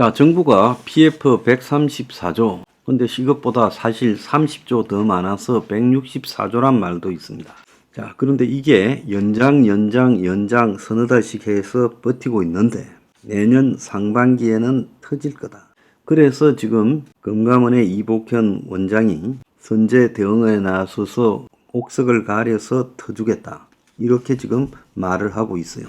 자, 정부가 PF 134조, 근데 이것보다 사실 30조 더 많아서 164조란 말도 있습니다. 자, 그런데 이게 연장 서너 달씩 해서 버티고 있는데 내년 상반기에는 터질 거다. 그래서 지금 금감원의 이복현 원장이 선제 대응에 나서서 옥석을 가려서 터주겠다. 이렇게 지금 말을 하고 있어요.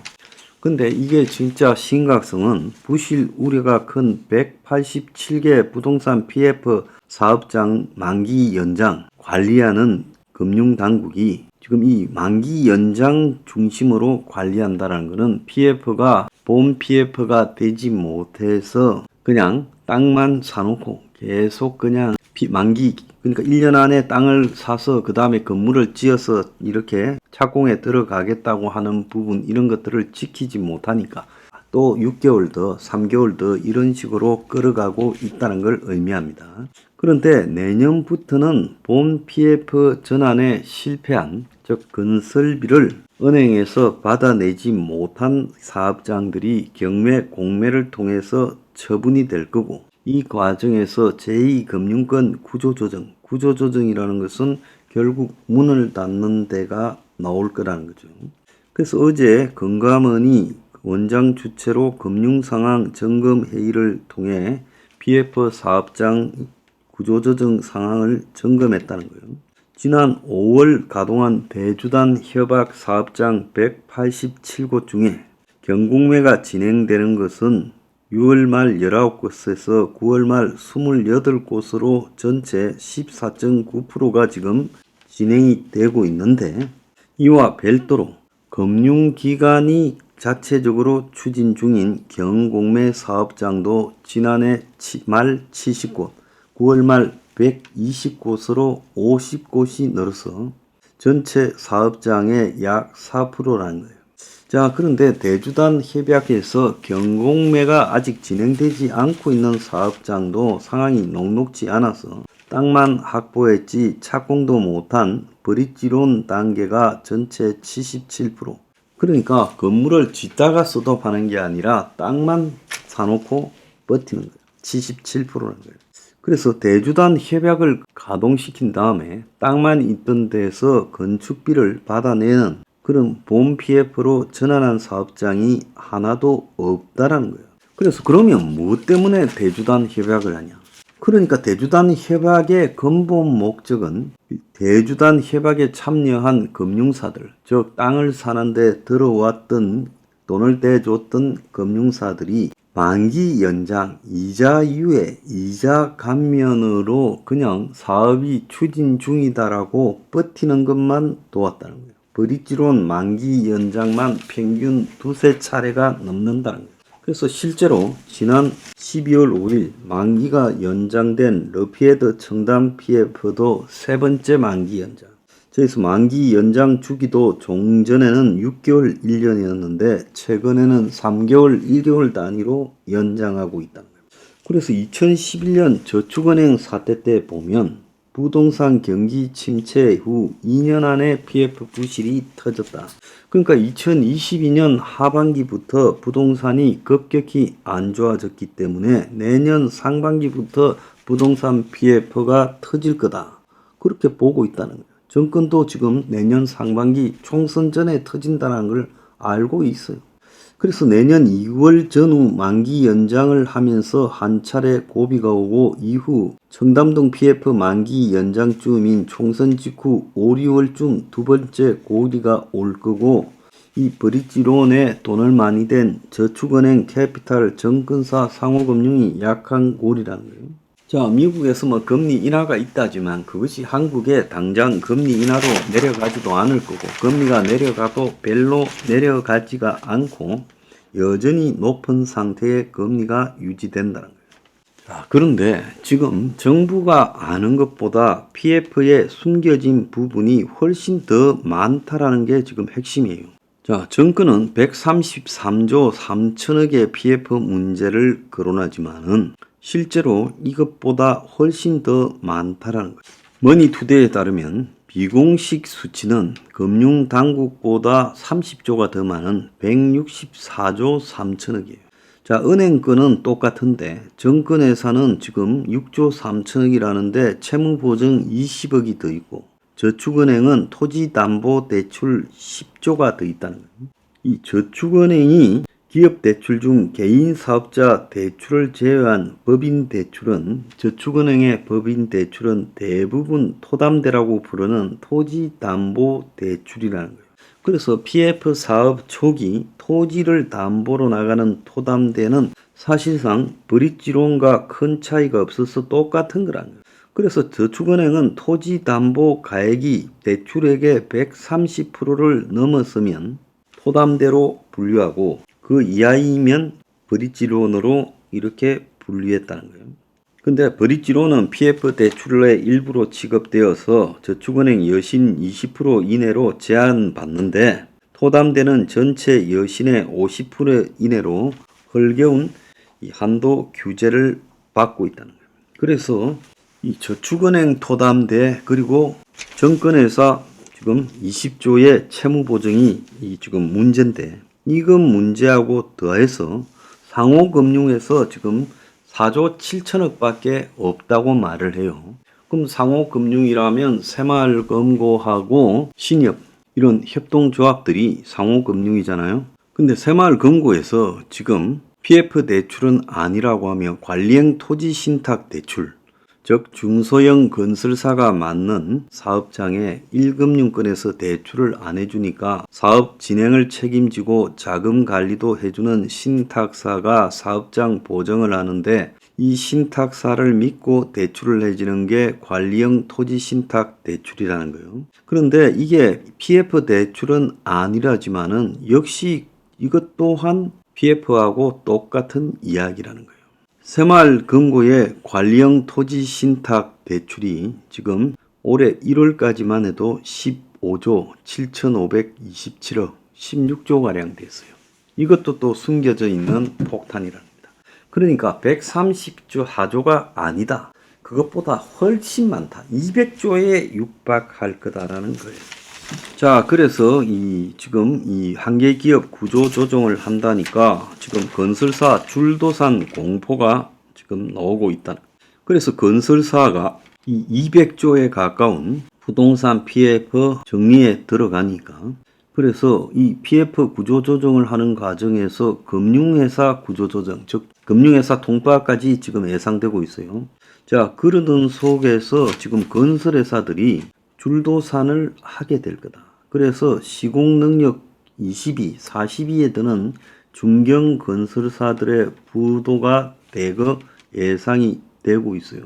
근데 이게 진짜 심각성은 부실 우려가 큰 187개 부동산 PF 사업장 만기 연장 관리하는 금융당국이 지금 이 만기 연장 중심으로 관리한다는 것은 PF가 본 PF가 되지 못해서 그냥 땅만 사놓고 계속 그냥 만기, 그러니까 1년 안에 땅을 사서 그 다음에 건물을 지어서 이렇게 착공에 들어가겠다고 하는 부분, 이런 것들을 지키지 못하니까 또 6개월 더, 3개월 더 이런 식으로 끌어가고 있다는 걸 의미합니다. 그런데 내년부터는 본 PF 전환에 실패한, 즉 건설비를 은행에서 받아내지 못한 사업장들이 경매, 공매를 통해서 처분이 될 거고, 이 과정에서 제2금융권 구조조정이라는 것은 결국 문을 닫는 데가 나올 거라는 거죠. 그래서 어제 금감원이 원장 주최로 금융상황 점검 회의를 통해 PF 사업장 구조조정 상황을 점검했다는 거예요. 지난 5월 가동한 대주단 협약 사업장 187곳 중에 경공매가 진행되는 것은 6월 말 19곳에서 9월 말 28곳으로 전체 14.9%가 지금 진행이 되고 있는데, 이와 별도로 금융기관이 자체적으로 추진 중인 경공매 사업장도 지난해 말 70곳, 9월 말 120곳으로 50곳이 늘어서 전체 사업장의 약 4%라는 거예요. 자, 그런데 대주단 협약에서 경공매가 아직 진행되지 않고 있는 사업장도 상황이 녹록지 않아서 땅만 확보했지 착공도 못한 브릿지론 단계가 전체 77%. 그러니까 건물을 짓다가 써도 파는 게 아니라 땅만 사놓고 버티는 거예요. 77%라는 거예요. 그래서 대주단 협약을 가동시킨 다음에 땅만 있던 데서 건축비를 받아내는 그런 본 PF로 전환한 사업장이 하나도 없다라는 거예요. 그래서 그러면 무엇 때문에 대주단 협약을 하냐? 그러니까 대주단 협약의 근본 목적은 대주단 협약에 참여한 금융사들, 즉 땅을 사는데 들어왔던 돈을 대줬던 금융사들이 만기 연장, 이자 유예, 이자 감면으로 그냥 사업이 추진 중이다라고 버티는 것만 도왔다는 거예요. 브릿지론 만기 연장만 평균 두세 차례가 넘는다는 거예요. 그래서 실제로 지난 12월 5일 만기가 연장된 러피에드 청담 PF도 세 번째 만기 연장. 그래서 만기 연장 주기도 종전에는 6개월 1년이었는데 최근에는 3개월 1개월 단위로 연장하고 있다는 거예요. 그래서 2011년 저축은행 사태 때 보면 부동산 경기 침체 후 2년 안에 PF 부실이 터졌다. 그러니까 2022년 하반기부터 부동산이 급격히 안 좋아졌기 때문에 내년 상반기부터 부동산 PF가 터질 거다. 그렇게 보고 있다는 거예요. 정권도 지금 내년 상반기 총선 전에 터진다는 걸 알고 있어요. 그래서 내년 2월 전후 만기 연장을 하면서 한 차례 고비가 오고 이후 청담동 PF 만기 연장쯤인 총선 직후 5, 6월쯤 두 번째 고비가 올 거고, 이 브릿지론에 돈을 많이 댄 저축은행, 캐피탈, 정권사, 상호금융이 약한 고리라는 거예요. 자, 미국에서 뭐 금리 인하가 있다지만 그것이 한국에 당장 금리 인하로 내려가지도 않을 거고, 금리가 내려가도 별로 내려가지가 않고 여전히 높은 상태의 금리가 유지된다는 거예요. 자, 그런데 지금 정부가 아는 것보다 PF에 숨겨진 부분이 훨씬 더 많다라는 게 지금 핵심이에요. 자, 정권은 133조 3천억의 PF 문제를 거론하지만은 실제로 이것보다 훨씬 더 많다라는 거예요. 머니투데이에 따르면 비공식 수치는 금융당국보다 30조가 더 많은 164조 3천억이에요. 자, 은행권은 똑같은데 정권회사는 지금 6조 3천억이라는데 채무보증 20억이 더 있고 저축은행은 토지담보대출 10조가 더 있다는 거예요. 이 저축은행이 기업대출 중 개인사업자 대출을 제외한 법인대출은 저축은행의 법인대출은 대부분 토담대라고 부르는 토지담보대출이라는 거예요. 그래서 PF 사업 초기 토지를 담보로 나가는 토담대는 사실상 브릿지론과 큰 차이가 없어서 똑같은 거라는 거예요. 그래서 저축은행은 토지담보 가액이 대출액의 130%를 넘었으면 토담대로 분류하고 그 이하이면 브릿지론으로 이렇게 분류했다는 거예요. 근데 브릿지론은 PF 대출의 일부로 취급되어서 저축은행 여신 20% 이내로 제한받는데 토담대는 전체 여신의 50% 이내로 헐겨운 이 한도 규제를 받고 있다는 거예요. 그래서 이 저축은행 토담대 그리고 정권회사 지금 20조의 채무보증이 지금 문제인데 이건 문제하고 더해서 상호금융에서 지금 4조 7천억 밖에 없다고 말을 해요. 그럼 상호금융이라면 새마을금고하고 신협 이런 협동조합들이 상호금융이잖아요. 근데 새마을금고에서 지금 PF 대출은 아니라고 하며 관리형 토지신탁 대출 즉 중소형 건설사가 맞는 사업장에 1금융권에서 대출을 안 해주니까 사업 진행을 책임지고 자금 관리도 해주는 신탁사가 사업장 보증을 하는데 이 신탁사를 믿고 대출을 해주는 게 관리형 토지신탁 대출이라는 거예요. 그런데 이게 PF 대출은 아니라지만은 역시 이것 또한 PF하고 똑같은 이야기라는 거예요. 새마을금고의 관리형 토지신탁 대출이 지금 올해 1월까지만 해도 15조 7,527억 16조가량 됐어요. 이것도 또 숨겨져 있는 폭탄이랍니다. 그러니까 130조 하조가 아니다. 그것보다 훨씬 많다. 200조에 육박할 거다라는 거예요. 자, 그래서 지금 이 한계 기업 구조 조정을 한다니까 지금 건설사 줄도산 공포가 지금 나오고 있다. 그래서 건설사가 이 200조에 가까운 부동산 PF 정리에 들어가니까 그래서 이 PF 구조 조정을 하는 과정에서 금융회사 구조 조정, 즉 금융회사 통과까지 지금 예상되고 있어요. 자, 그러던 속에서 지금 건설회사들이 줄도산을 하게 될 거다. 그래서 시공능력 22, 42에 드는 중견 건설사들의 부도가 대거 예상이 되고 있어요.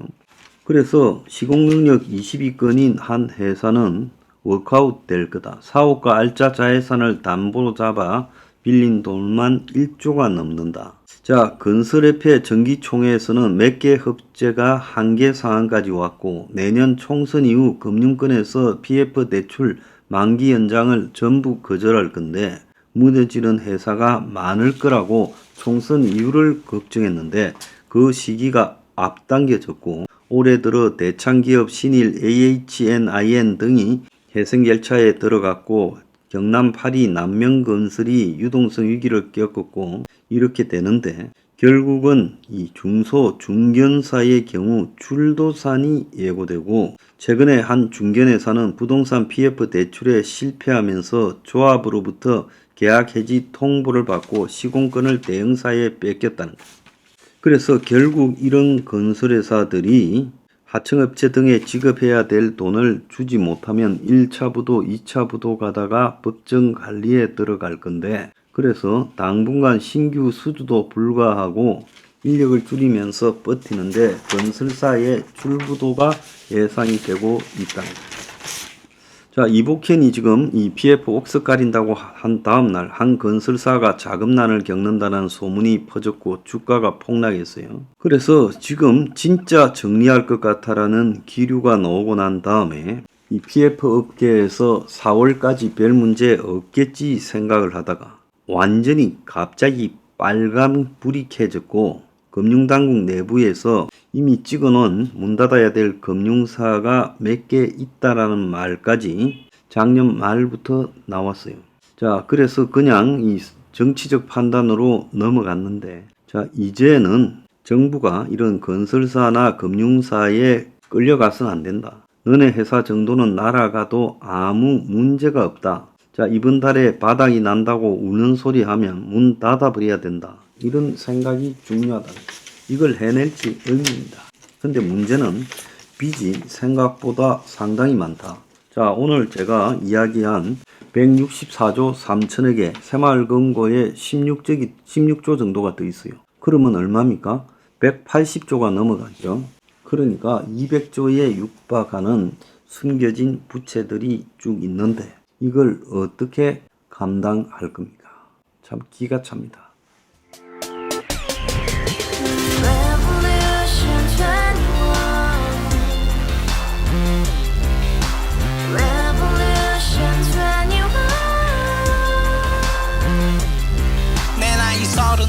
그래서 시공능력 22건인 한 회사는 워크아웃 될 거다. 사업과 알짜 자회사를 담보로 잡아 빌린 돈만 1조가 넘는다. 자, 건설협회 정기총회에서는 몇 개 협재가 한계 상황까지 왔고 내년 총선 이후 금융권에서 PF 대출 만기 연장을 전부 거절할 건데 무너지는 회사가 많을 거라고 총선 이후를 걱정했는데 그 시기가 앞당겨졌고 올해 들어 대창기업 신일 AHNIN 등이 회생열차에 들어갔고 경남 파리 남명건설이 유동성 위기를 겪었고 이렇게 되는데 결국은 이 중소 중견사의 경우 줄도산이 예고되고 최근에 한 중견회사는 부동산 PF 대출에 실패하면서 조합으로부터 계약 해지 통보를 받고 시공권을 대형사에 뺏겼다는 거예요. 그래서 결국 이런 건설회사들이 하청업체 등에 지급해야 될 돈을 주지 못하면 1차 부도, 2차 부도 가다가 법정 관리에 들어갈 건데 그래서 당분간 신규 수주도 불가하고 인력을 줄이면서 버티는데 건설사의 줄부도가 예상이 되고 있다는 거예요. 자, 이복현이 지금 이 PF 옥석 가린다고 한 다음날 한 건설사가 자금난을 겪는다는 소문이 퍼졌고 주가가 폭락했어요. 그래서 지금 진짜 정리할 것 같다라는 기류가 나오고 난 다음에 이 PF 업계에서 4월까지 별 문제 없겠지 생각을 하다가 완전히 갑자기 빨간불이 켜졌고 금융당국 내부에서 이미 찍어놓은 문 닫아야 될 금융사가 몇 개 있다라는 말까지 작년 말부터 나왔어요. 자, 그래서 그냥 이 정치적 판단으로 넘어갔는데 자, 이제는 정부가 이런 건설사나 금융사에 끌려가서는 안 된다. 너네 회사 정도는 날아가도 아무 문제가 없다. 자, 이번 달에 바닥이 난다고 우는 소리 하면 문 닫아버려야 된다. 이런 생각이 중요하다. 이걸 해낼지 의문입니다. 근데 문제는 빚이 생각보다 상당히 많다. 자, 오늘 제가 이야기한 164조 3천억의 새마을금고에 16조 정도가 더 있어요. 그러면 얼마입니까? 180조가 넘어가죠. 그러니까 200조에 육박하는 숨겨진 부채들이 쭉 있는데 이걸 어떻게 감당할 겁니까? 참 기가 찹니다.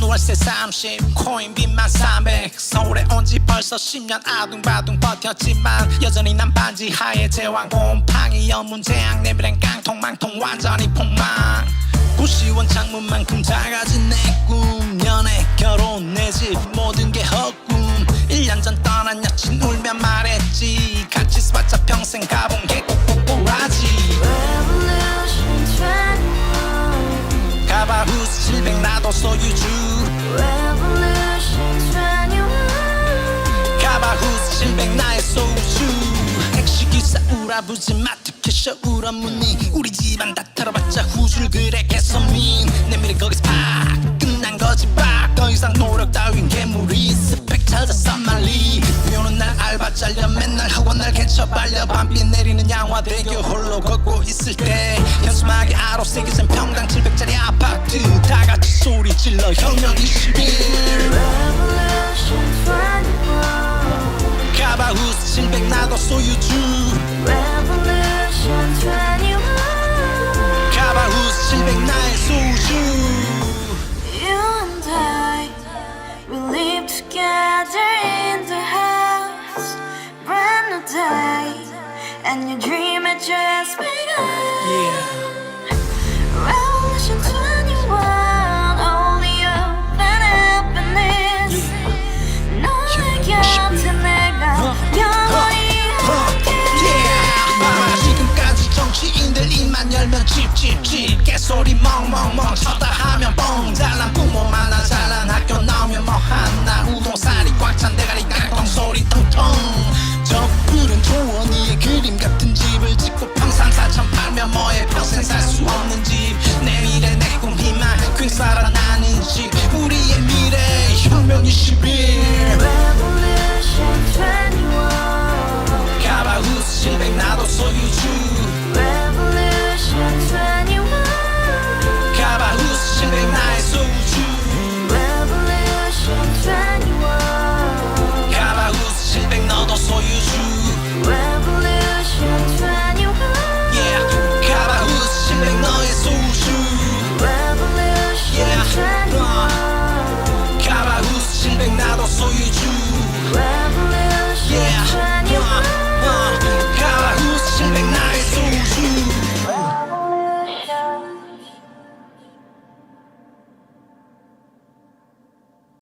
월세 30 코인빚만 300 서울에 온지 벌써 10년 아둥바둥 버텼지만 여전히 난 반지 하에 제왕 곰팡이 연문제약 내비랑 깡통망통 완전히 폭망 고시원 창문만큼 작아진 내 꿈 연애 결혼 내 집 모든 게 헛꿈 1년 전 떠난 여친 울며 말했지 같이 살자 평생 가본 게 꼭꼭꼭하지 가바 후스 700 나도 소유주 가바 후스 700 나의 소유주 택시기사 우라부지 마트 캐셔 울어문니 우리 집안 다 털어봤자 후줄 그래 개선민 내 미래 거기서 팍 끝난 거지 팍더 이상 노력 따윈 괴물이 스펙 찾아서 말리 비오는 날 알바 잘려 맨날 학원 날 개쳐 발려 밤비 내리는 양화대교 홀로 걷고 있을 때 현수막에 아로 새겨진 평당 700짜리 아파트 다같이 소리 질러 혁명 21 가바 후스 700 나도 소유주 가바 후스 700 나의 소유주 Together in the house, brand new day, and your dream had just begun. Revolution 21, only open happiness. 너의 곁에 내가 영원히 함께. 지금까지 정치인들 입만 열면 찝찝찝 개소리 멍멍멍 쳤다 하면 뻥 잘난 부모 만나 잘난 학교 나오면 뭐 하나 우동살이 꽉 찬 대가리 깡통 소리 텅텅